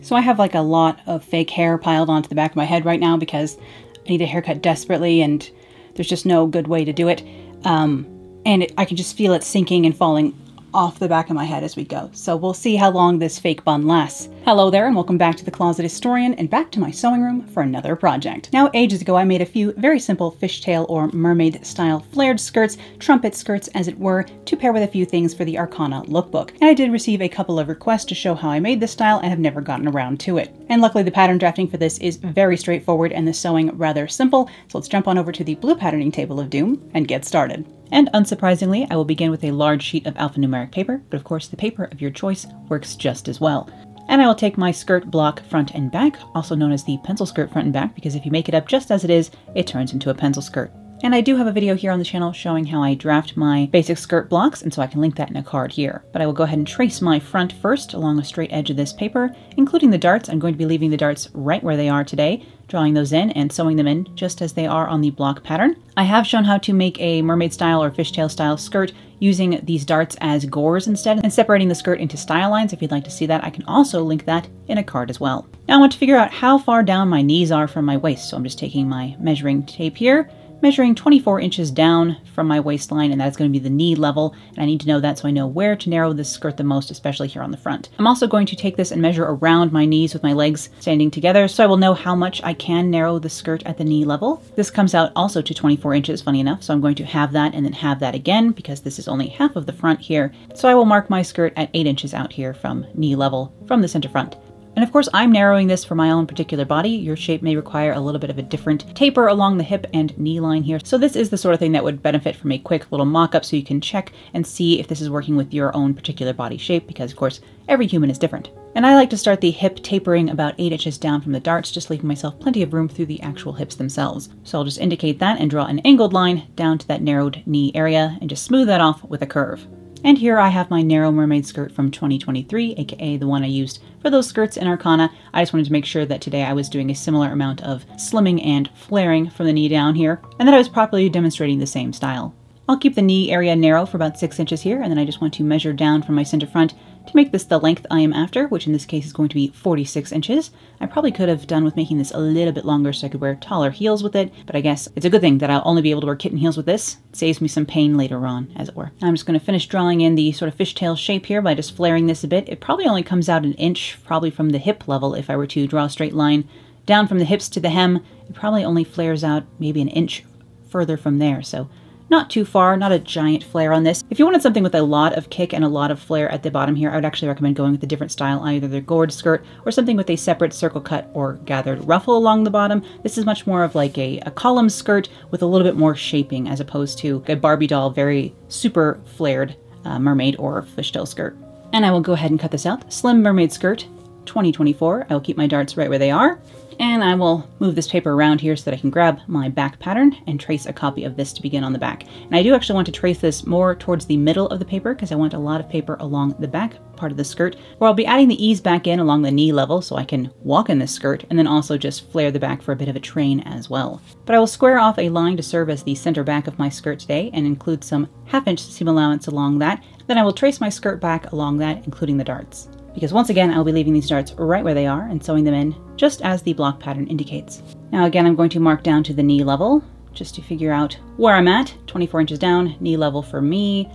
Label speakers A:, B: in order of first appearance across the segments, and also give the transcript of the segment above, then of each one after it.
A: So I have like a lot of fake hair piled onto the back of my head right now because I need a haircut desperately and there's just no good way to do it. I can just feel it sinking and falling off the back of my head as we go. So we'll see how long this fake bun lasts. Hello there and welcome back to the Closet Historian and back to my sewing room for another project. Now, ages ago I made a few very simple fishtail or mermaid style flared skirts, trumpet skirts as it were, to pair with a few things for the Arcana lookbook. And I did receive a couple of requests to show how I made this style and have never gotten around to it. And luckily the pattern drafting for this is very straightforward and the sewing rather simple, so let's jump on over to the blue patterning table of doom and get started. And unsurprisingly, I will begin with a large sheet of alphanumeric paper, but of course the paper of your choice works just as well. And I will take my skirt block front and back, also known as the pencil skirt front and back, because if you make it up just as it is, it turns into a pencil skirt. And I do have a video here on the channel showing how I draft my basic skirt blocks, and so I can link that in a card here. But I will go ahead and trace my front first along a straight edge of this paper, including the darts. I'm going to be leaving the darts right where they are today, drawing those in and sewing them in just as they are on the block pattern. I have shown how to make a mermaid style or fishtail style skirt using these darts as gores instead, and separating the skirt into style lines. If you'd like to see that, I can also link that in a card as well. Now I want to figure out how far down my knees are from my waist, so I'm just taking my measuring tape here, measuring 24 inches down from my waistline, and that's going to be the knee level, and I need to know that so I know where to narrow this skirt the most, especially here on the front. I'm also going to take this and measure around my knees with my legs standing together, so I will know how much I can narrow the skirt at the knee level. This comes out also to 24 inches, funny enough, so I'm going to have that and then have that again, because this is only half of the front here, so I will mark my skirt at 8 inches out here from knee level from the center front. And of course, I'm narrowing this for my own particular body. Your shape may require a little bit of a different taper along the hip and knee line here. So this is the sort of thing that would benefit from a quick little mock-up so you can check and see if this is working with your own particular body shape, because of course, every human is different. And I like to start the hip tapering about 8 inches down from the darts, just leaving myself plenty of room through the actual hips themselves. So I'll just indicate that and draw an angled line down to that narrowed knee area and just smooth that off with a curve. And here I have my narrow mermaid skirt from 2023, aka the one I used for those skirts in Arcana. I just wanted to make sure that today I was doing a similar amount of slimming and flaring from the knee down here, and that I was properly demonstrating the same style. I'll keep the knee area narrow for about 6 inches here, and then I just want to measure down from my center front to make this the length I am after, which in this case is going to be 46 inches. I probably could have done with making this a little bit longer so I could wear taller heels with it, but I guess it's a good thing that I'll only be able to wear kitten heels with this. It saves me some pain later on, as it were. I'm just going to finish drawing in the sort of fishtail shape here by just flaring this a bit. It probably only comes out an inch, probably from the hip level. If I were to draw a straight line down from the hips to the hem, it probably only flares out maybe an inch further from there, so not too far, not a giant flare on this. If you wanted something with a lot of kick and a lot of flare at the bottom here, I would actually recommend going with a different style, either the gored skirt or something with a separate circle cut or gathered ruffle along the bottom. This is much more of like a column skirt with a little bit more shaping as opposed to a Barbie doll, very super flared mermaid or fishtail skirt. And I will go ahead and cut this out. Slim mermaid skirt 2024. I will keep my darts right where they are. And I will move this paper around here so that I can grab my back pattern and trace a copy of this to begin on the back. And I do actually want to trace this more towards the middle of the paper because I want a lot of paper along the back part of the skirt, where I'll be adding the ease back in along the knee level so I can walk in this skirt and then also just flare the back for a bit of a train as well. But I will square off a line to serve as the center back of my skirt today and include some 1/2 inch seam allowance along that. Then I will trace my skirt back along that, including the darts. Because once again, I'll be leaving these darts right where they are and sewing them in just as the block pattern indicates. Now again, I'm going to mark down to the knee level just to figure out where I'm at. 24 inches down, knee level for me,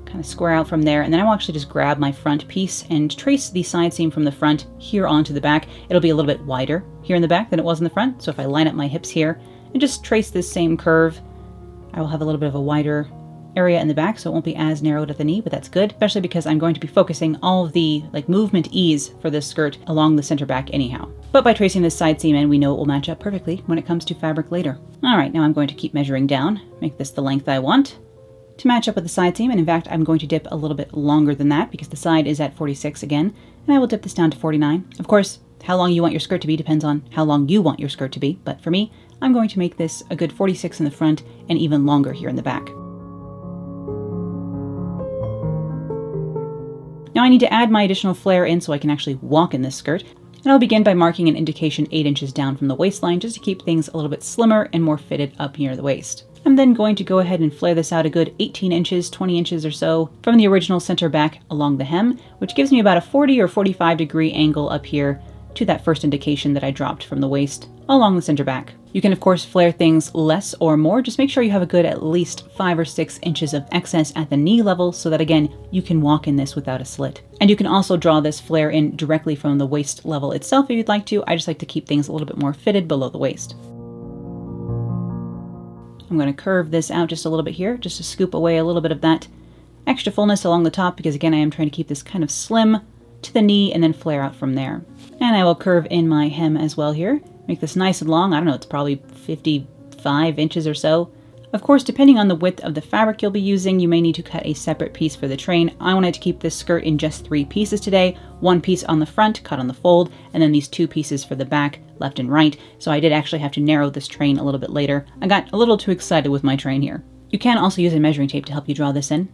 A: kind of square out from there. And then I will actually just grab my front piece and trace the side seam from the front here onto the back. It'll be a little bit wider here in the back than it was in the front. So if I line up my hips here and just trace this same curve, I will have a little bit of a wider area in the back, so it won't be as narrowed at the knee, but that's good, especially because I'm going to be focusing all of the movement ease for this skirt along the center back anyhow. But by tracing this side seam in, we know it will match up perfectly when it comes to fabric later. All right, now I'm going to keep measuring down, make this the length I want to match up with the side seam, and in fact, I'm going to dip a little bit longer than that because the side is at 46 again, and I will dip this down to 49. Of course, how long you want your skirt to be depends on how long you want your skirt to be, but for me, I'm going to make this a good 46 in the front and even longer here in the back. Now I need to add my additional flare in so I can actually walk in this skirt. And I'll begin by marking an indication 8 inches down from the waistline just to keep things a little bit slimmer and more fitted up near the waist. I'm then going to go ahead and flare this out a good 18 inches, 20 inches or so from the original center back along the hem, which gives me about a 40 or 45 degree angle up here to that first indication that I dropped from the waist along the center back. You can of course flare things less or more, just make sure you have a good at least 5 or 6 inches of excess at the knee level so that again, you can walk in this without a slit. And you can also draw this flare in directly from the waist level itself if you'd like to. I just like to keep things a little bit more fitted below the waist. I'm going to curve this out just a little bit here, just to scoop away a little bit of that extra fullness along the top, because again, I am trying to keep this kind of slim to the knee and then flare out from there. And I will curve in my hem as well here. Make this nice and long. I don't know, it's probably 55 inches or so. Of course, depending on the width of the fabric you'll be using, you may need to cut a separate piece for the train. I wanted to keep this skirt in just 3 pieces today. 1 piece on the front, cut on the fold, and then these 2 pieces for the back, left and right. So I did actually have to narrow this train a little bit later. I got a little too excited with my train here. You can also use a measuring tape to help you draw this in.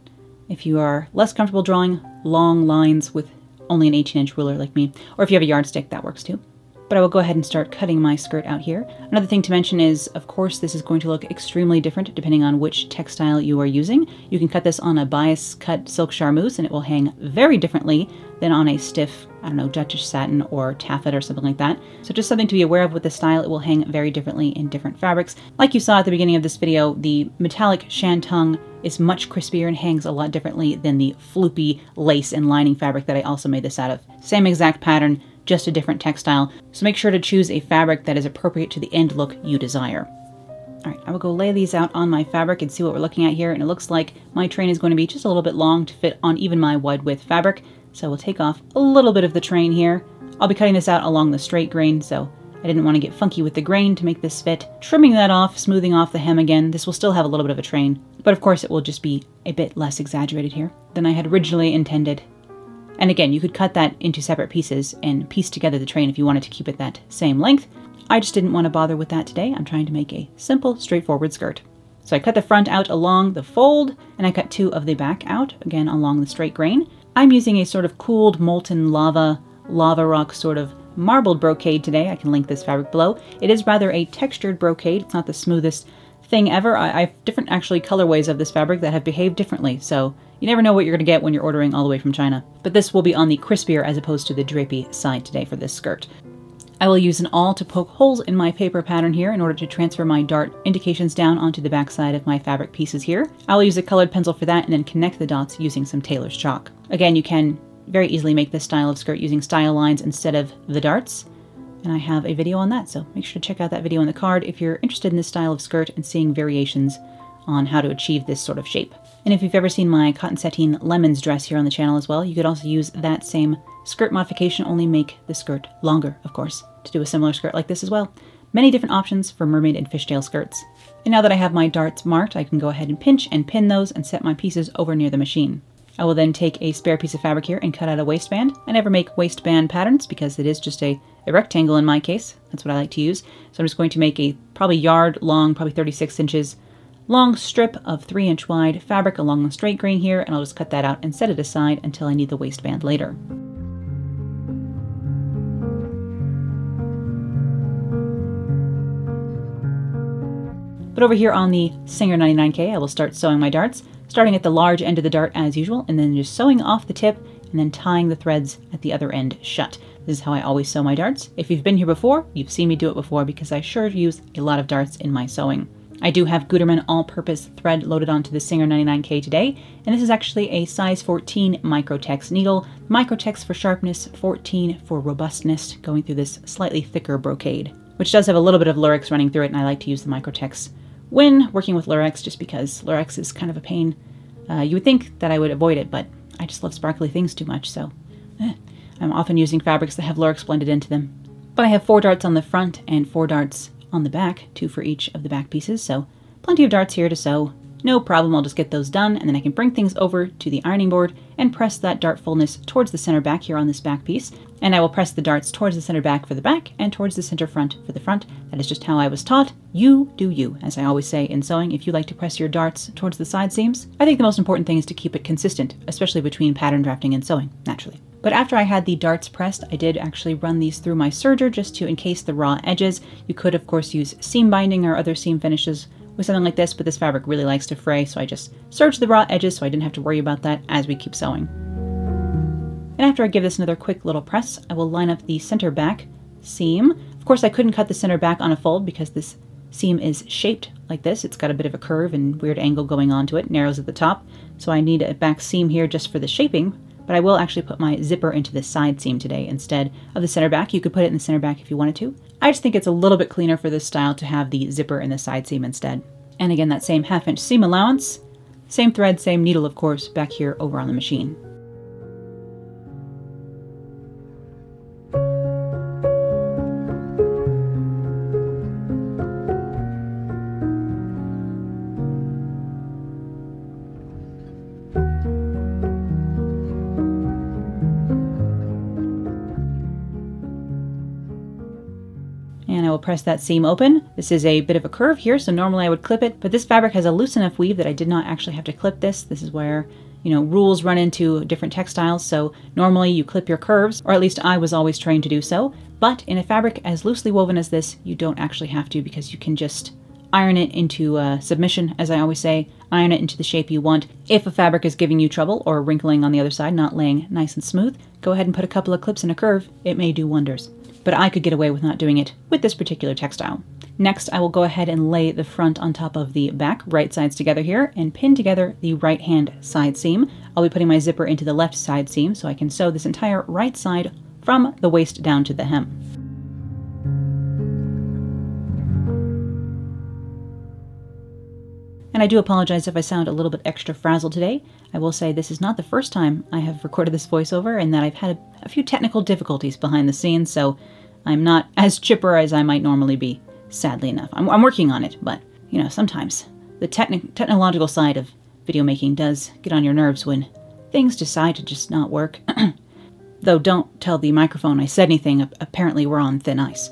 A: If you are less comfortable drawing long lines with only an 18-inch ruler like me, or if you have a yardstick, that works too. But I will go ahead and start cutting my skirt out here. Another thing to mention is, of course, this is going to look extremely different depending on which textile you are using. You can cut this on a bias cut silk charmeuse and it will hang very differently than on a stiff, I don't know, Dutch satin or taffeta or something like that. So just something to be aware of with the style, it will hang very differently in different fabrics. Like you saw at the beginning of this video, the metallic shantung is much crispier and hangs a lot differently than the floopy lace and lining fabric that I also made this out of. Same exact pattern, just a different textile. So make sure to choose a fabric that is appropriate to the end look you desire. All right, I will go lay these out on my fabric and see what we're looking at here. And it looks like my train is going to be just a little bit long to fit on even my wide width fabric. So we'll take off a little bit of the train here. I'll be cutting this out along the straight grain, so I didn't want to get funky with the grain to make this fit. Trimming that off, smoothing off the hem again. This will still have a little bit of a train, but of course it will just be a bit less exaggerated here than I had originally intended. And again, you could cut that into separate pieces and piece together the train if you wanted to keep it that same length. I just didn't want to bother with that today. I'm trying to make a simple, straightforward skirt. So I cut the front out along the fold, and I cut 2 of the back out, again along the straight grain. I'm using a sort of cooled molten lava rock sort of marbled brocade today. I can link this fabric below. It is rather a textured brocade. It's not the smoothest thing ever. I have different actually colorways of this fabric that have behaved differently, so you never know what you're going to get when you're ordering all the way from China. But this will be on the crispier as opposed to the drapey side today for this skirt. I will use an awl to poke holes in my paper pattern here in order to transfer my dart indications down onto the back side of my fabric pieces here. I will use a colored pencil for that and then connect the dots using some tailor's chalk. Again, you can very easily make this style of skirt using style lines instead of the darts. And I have a video on that, so make sure to check out that video in the card if you're interested in this style of skirt and seeing variations on how to achieve this sort of shape. And if you've ever seen my cotton sateen lemons dress here on the channel as well, you could also use that same skirt modification, only make the skirt longer, of course, to do a similar skirt like this as well. Many different options for mermaid and fishtail skirts. And now that I have my darts marked, I can go ahead and pinch and pin those and set my pieces over near the machine. I will then take a spare piece of fabric here and cut out a waistband. I never make waistband patterns because it is just a rectangle in my case. That's what I like to use. So I'm just going to make a probably yard long, probably 36 inches long strip of 3-inch wide fabric along the straight grain here, and I'll just cut that out and set it aside until I need the waistband later. But over here on the Singer 99K, I will start sewing my darts, starting at the large end of the dart as usual, and then just sewing off the tip and then tying the threads at the other end shut. This is how I always sew my darts. If you've been here before, you've seen me do it before because I sure use a lot of darts in my sewing. I do have Gutermann all-purpose thread loaded onto the Singer 99K today, and this is actually a size 14 Microtex needle. Microtex for sharpness, 14 for robustness, going through this slightly thicker brocade, which does have a little bit of lurex running through it, and I like to use the Microtex when working with lurex just because lurex is kind of a pain. You would think that I would avoid it, but I just love sparkly things too much, so I'm often using fabrics that have lurex blended into them. But I have 4 darts on the front and 4 darts on the back, 2 for each of the back pieces, so plenty of darts here to sew. No problem, I'll just get those done, and then I can bring things over to the ironing board and press that dart fullness towards the center back here on this back piece. And I will press the darts towards the center back for the back and towards the center front for the front. That is just how I was taught. You do you, as I always say in sewing. If you like to press your darts towards the side seams, I think the most important thing is to keep it consistent, especially between pattern drafting and sewing, naturally. But after I had the darts pressed, I did actually run these through my serger just to encase the raw edges. You could, of course, use seam binding or other seam finishes with something like this, but this fabric really likes to fray, so I just serged the raw edges so I didn't have to worry about that as we keep sewing. And after I give this another quick little press, I will line up the center back seam. Of course, I couldn't cut the center back on a fold because this seam is shaped like this. It's got a bit of a curve and weird angle going on to it, narrows at the top. So I need a back seam here just for the shaping, but I will actually put my zipper into the side seam today instead of the center back. You could put it in the center back if you wanted to. I just think it's a little bit cleaner for this style to have the zipper in the side seam instead. And again, that same 1/2 inch seam allowance, same thread, same needle, of course, back here over on the machine. And I will press that seam open. This is a bit of a curve here, so normally I would clip it, but this fabric has a loose enough weave that I did not actually have to clip this. This is where, rules run into different textiles, so normally you clip your curves, or at least I was always trained to do so, but in a fabric as loosely woven as this, you don't actually have to because you can just iron it into submission, as I always say, iron it into the shape you want. If a fabric is giving you trouble or wrinkling on the other side, not laying nice and smooth, go ahead and put a couple of clips in a curve. It may do wonders. But I could get away with not doing it with this particular textile. Next, I will go ahead and lay the front on top of the back, right sides together here, and pin together the right hand side seam. I'll be putting my zipper into the left side seam so I can sew this entire right side from the waist down to the hem. And I do apologize if I sound a little bit extra frazzled today. I will say this is not the first time I have recorded this voiceover and that I've had a few technical difficulties behind the scenes, so I'm not as chipper as I might normally be, sadly enough. I'm working on it, but, sometimes the technological side of video making does get on your nerves when things decide to just not work. Though don't tell the microphone I said anything, apparently we're on thin ice.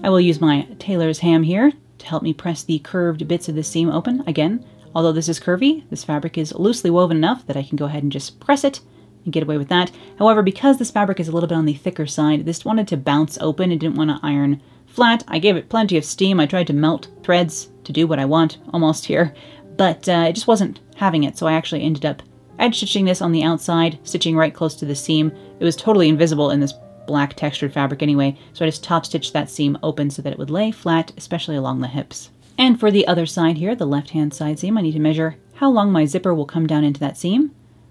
A: I will use my tailor's ham here to help me press the curved bits of the seam open. Again, although this is curvy, this fabric is loosely woven enough that I can go ahead and just press it and get away with that. However, because this fabric is a little bit on the thicker side, this wanted to bounce open. It didn't want to iron flat. I gave it plenty of steam. I tried to melt threads to do what I want almost here, but it just wasn't having it, so I actually ended up edge stitching this on the outside, stitching right close to the seam. It was totally invisible in this black textured fabric anyway, so I just top stitched that seam open so that it would lay flat, especially along the hips. And for the other side here, the left-hand side seam, I need to measure how long my zipper will come down into that seam.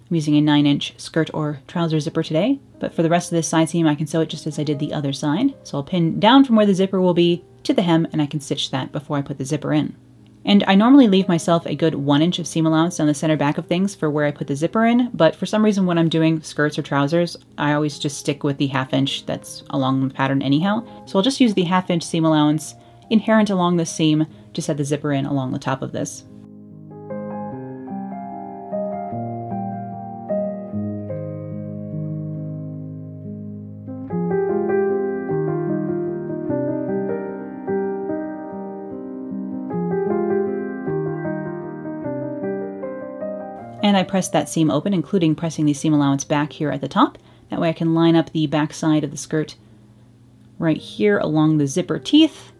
A: I'm using a 9-inch skirt or trouser zipper today, but for the rest of this side seam I can sew it just as I did the other side. So I'll pin down from where the zipper will be to the hem and I can stitch that before I put the zipper in. And I normally leave myself a good 1 inch of seam allowance down the center back of things for where I put the zipper in, but for some reason when I'm doing skirts or trousers, I always just stick with the 1/2 inch that's along the pattern anyhow. So I'll just use the 1/2 inch seam allowance inherent along the seam to set the zipper in along the top of this. And I press that seam open, including pressing the seam allowance back here at the top. That way I can line up the back side of the skirt right here along the zipper teeth.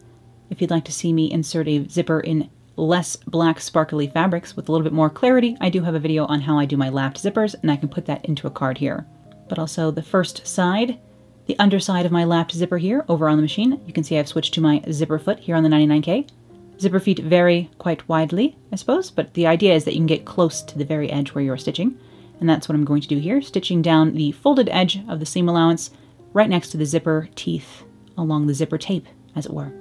A: If you'd like to see me insert a zipper in less black sparkly fabrics with a little bit more clarity, I do have a video on how I do my lapped zippers, and I can put that into a card here. But also the first side, the underside of my lapped zipper here over on the machine. You can see I've switched to my zipper foot here on the 99K. Zipper feet vary quite widely, I suppose, but the idea is that you can get close to the very edge where you're stitching. And that's what I'm going to do here, stitching down the folded edge of the seam allowance right next to the zipper teeth along the zipper tape, as it were.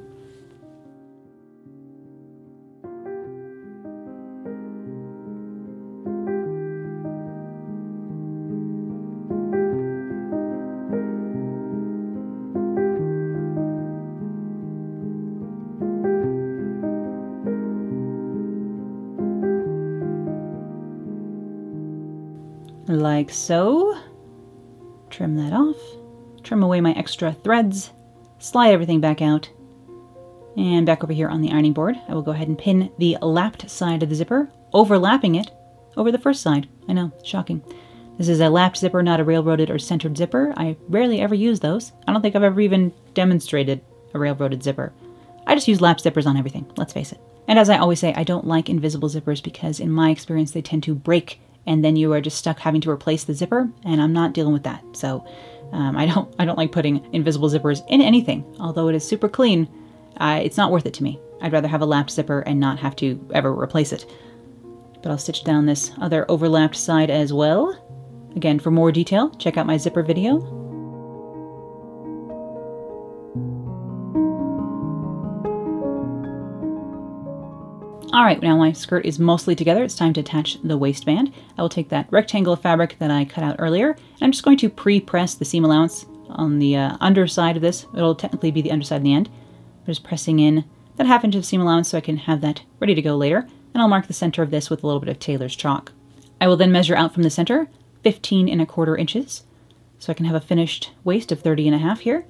A: Like so. Trim that off. Trim away my extra threads. Slide everything back out. And back over here on the ironing board, I will go ahead and pin the lapped side of the zipper, overlapping it over the first side. I know, shocking. This is a lapped zipper, not a railroaded or centered zipper. I rarely ever use those. I don't think I've ever even demonstrated a railroaded zipper. I just use lap zippers on everything, let's face it. And as I always say, I don't like invisible zippers because in my experience they tend to break and then you are just stuck having to replace the zipper, and I'm not dealing with that. So I don't like putting invisible zippers in anything. Although it is super clean, it's not worth it to me. I'd rather have a lapped zipper and not have to ever replace it. But I'll stitch down this other overlapped side as well. Again, for more detail, check out my zipper video. Alright, now my skirt is mostly together. It's time to attach the waistband. I will take that rectangle of fabric that I cut out earlier, and I'm just going to pre-press the seam allowance on the underside of this. It'll technically be the underside in the end. I'm just pressing in that ½ inch of seam allowance so I can have that ready to go later, and I'll mark the center of this with a little bit of tailor's chalk. I will then measure out from the center 15¼ inches, so I can have a finished waist of 30½ here,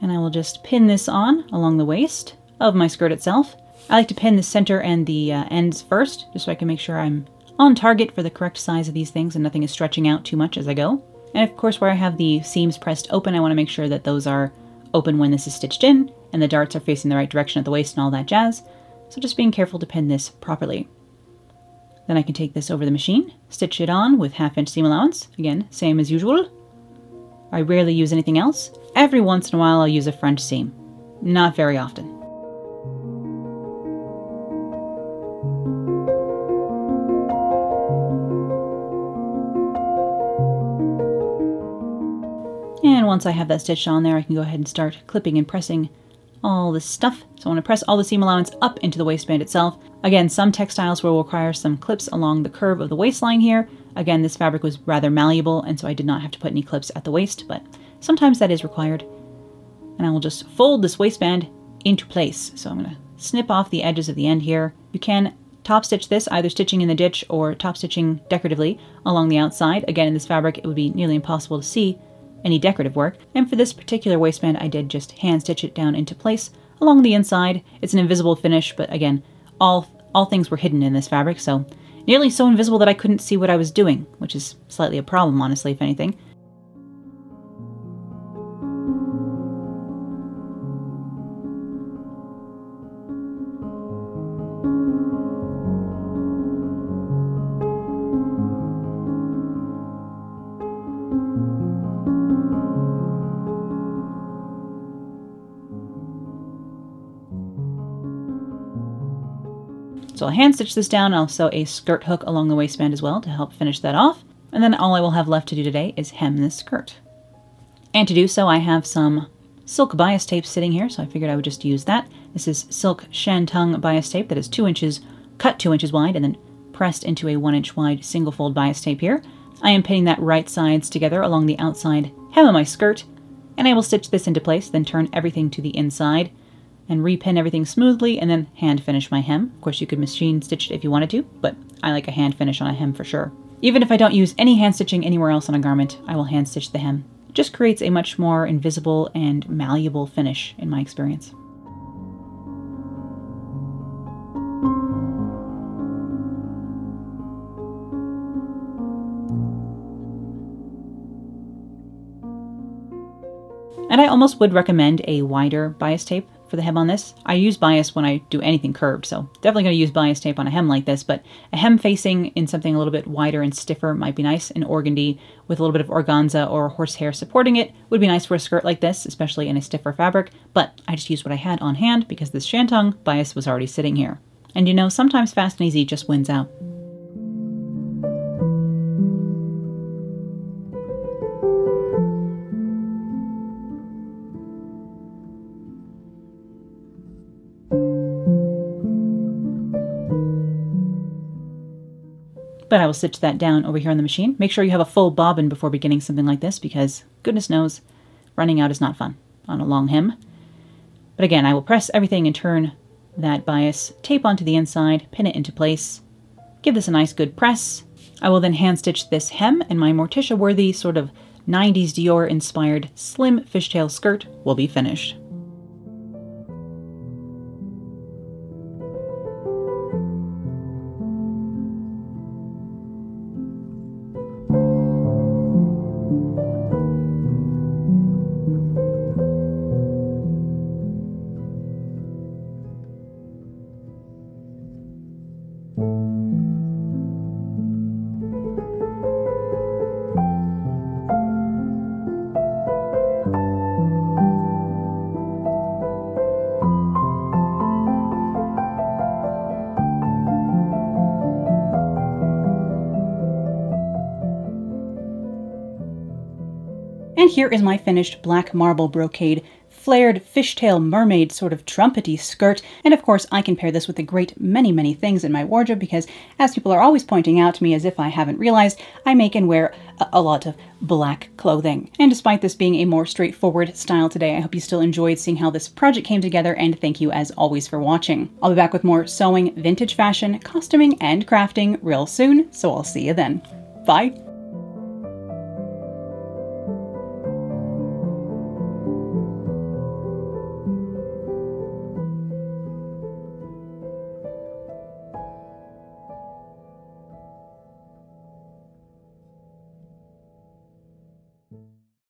A: and I will just pin this on along the waist of my skirt itself. I like to pin the center and the ends first, just so I can make sure I'm on target for the correct size of these things and nothing is stretching out too much as I go. And of course, where I have the seams pressed open, I want to make sure that those are open when this is stitched in, and the darts are facing the right direction at the waist and all that jazz. So just being careful to pin this properly. Then I can take this over the machine, stitch it on with ½ inch seam allowance. Again, same as usual. I rarely use anything else. Every once in a while I'll use a French seam. Not very often. And once I have that stitched on there, I can go ahead and start clipping and pressing all this stuff. So I want to press all the seam allowance up into the waistband itself. Again, some textiles will require some clips along the curve of the waistline here. Again, this fabric was rather malleable, and so I did not have to put any clips at the waist, but sometimes that is required. And I will just fold this waistband into place. So I'm going to snip off the edges of the end here. You can top stitch this, either stitching in the ditch or top stitching decoratively along the outside. Again, in this fabric, it would be nearly impossible to see any decorative work. And for this particular waistband, I did just hand stitch it down into place along the inside. It's an invisible finish, but again, all things were hidden in this fabric, so nearly so invisible that I couldn't see what I was doing, which is slightly a problem, honestly, if anything. So I'll hand stitch this down. I'll sew a skirt hook along the waistband as well to help finish that off. And then all I will have left to do today is hem this skirt. And to do so, I have some silk bias tape sitting here, so I figured I would just use that. This is silk shantung bias tape that is 2 inches, cut 2 inches wide, and then pressed into a 1 inch wide single fold bias tape here. I am pinning that right sides together along the outside hem of my skirt, and I will stitch this into place, then turn everything to the inside, and repin everything smoothly, and then hand finish my hem. Of course, you could machine stitch it if you wanted to, but I like a hand finish on a hem for sure. Even if I don't use any hand stitching anywhere else on a garment, I will hand stitch the hem. It just creates a much more invisible and malleable finish in my experience. And I almost would recommend a wider bias tape for the hem on this. I use bias when I do anything curved, so definitely going to use bias tape on a hem like this, but a hem facing in something a little bit wider and stiffer might be nice. An organdy with a little bit of organza or horsehair supporting it would be nice for a skirt like this, especially in a stiffer fabric, but I just used what I had on hand because this shantung bias was already sitting here. And you know, sometimes fast and easy just wins out. But I will stitch that down over here on the machine. Make sure you have a full bobbin before beginning something like this because, goodness knows, running out is not fun on a long hem. But again, I will press everything and turn that bias tape onto the inside, pin it into place, give this a nice good press. I will then hand stitch this hem, and my Morticia-worthy sort of 90s Dior-inspired slim fishtail skirt will be finished. And here is my finished black marble brocade flared fishtail mermaid sort of trumpety skirt. And of course, I can pair this with a great many things in my wardrobe because, as people are always pointing out to me as if I haven't realized, I make and wear a lot of black clothing. And despite this being a more straightforward style today, I hope you still enjoyed seeing how this project came together, and thank you as always for watching. I'll be back with more sewing, vintage fashion, costuming, and crafting real soon, so I'll see you then. Bye!